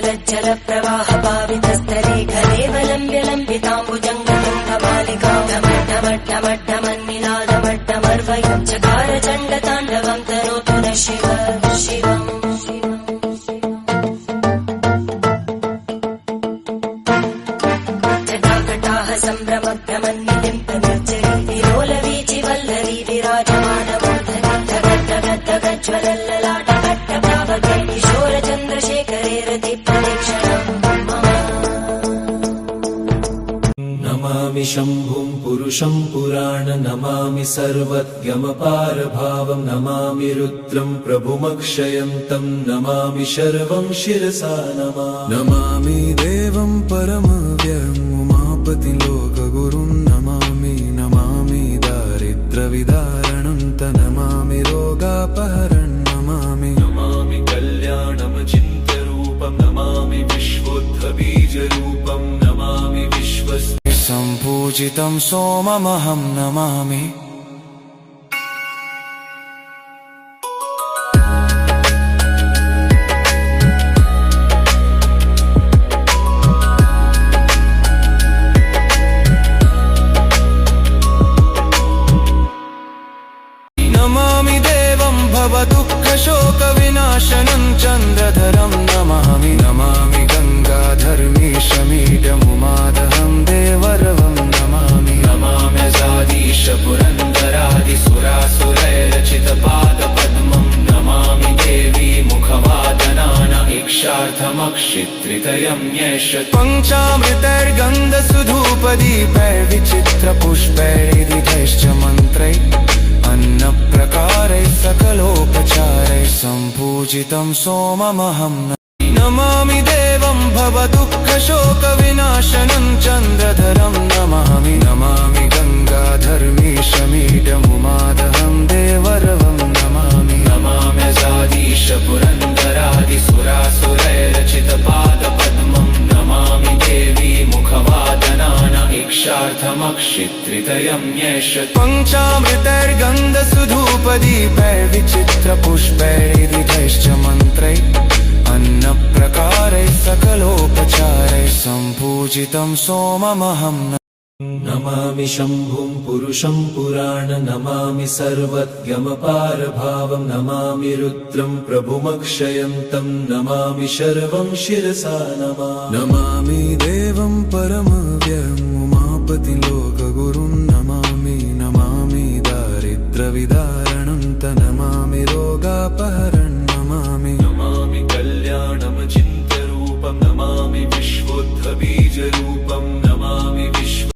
जलज्जल प्रवाह पावितस्थले घनेवलम्ब्य लम्बिताम्बुजङ्गतुङ्गमालिकामड्डमड्डमड्डमन्निनादमड्डमर्वयं चकार चण्डताण्डवं तनोतु न शिव शिवम् जटाकटाह सम्भ्रमभ्रमन्निलिम्पनिर्जरी विलोलवीचि वल्लरी विराजमानमूर्धनि धगद्धगद्धगज्ज्वलल्ललाटकट्टप्रावके किशोरचन्द्रशेखरे रतिप्रदक्षिणम् नमामि शम्भुं पुरुषं पुराण नमामि सर्वज्ञमपारभावं नमामि रुद्रं प्रभुमक्षयं तं नमामि शर्वं शिरसा नमामि देवं परमव्ययम् उमापतिं लोकगुरुं नमामि नमामि दारिद्र्यविदारणं नमामि रोगापहरणं नमामि कल्याणमचिन्त्यरूपं नमामि विश्वोत्थबीजरूपं नमामि सम्पूजितं सोममहं नमामि नमामि देवं भवदुःखशोकविनाशनं चन्द्रधरं नमामि नमामि गङ्गाधर्मीशमीडमुमादहं देवरवं नमामि नमाम्यजादीश पुरन्दरादिसुरासुरैरचितपादपद्मं नमामि देवी मुखवादनान इक्षार्थमक्षित्रितयं येष पञ्चामृतैर्गन्धसुधूपदीपैर्विचित्रपुष्पैरिदिधैश्च मन्त्रैः अन्नप्रकारैः सकलोपचारैः सम्पूजितं सोममहं नमामि देवं भवदुःखशोकविनाशनं चन्द्रधरं नमामि नमामि गङ्गाधर्मीशमीडमुमादहं देवरवं नमामि नमाम्यजादीश पुरन्दरादिसुरासुरैरचितपादपद्मं नमामि देवी मुखवादनान इक्षार्थमक्षित्रितयं येष पञ्चामृतैर्गन्धसुधूपदीपैर्विचित्रपुष्पैरिदिधैश्च मन्त्रैः अन्नप्रकारैः सकलोपचारैः सम्पूजितं सोममहं नमामि शम्भुं पुरुषं पुराण नमामि सर्वज्ञमपारभावं नमामि रुद्रं प्रभुमक्षयं तं नमामि शर्वं शिरसा नमामि देवं परमव्ययम् उमापतिं लोकगुरुं नमामि नमामि दारिद्र्यविदारणं नमामि रोगापहरणं नमामि कल्याणमचिन्त्यरूपं नमामि विश्वोत्थबीजरूपं नमामि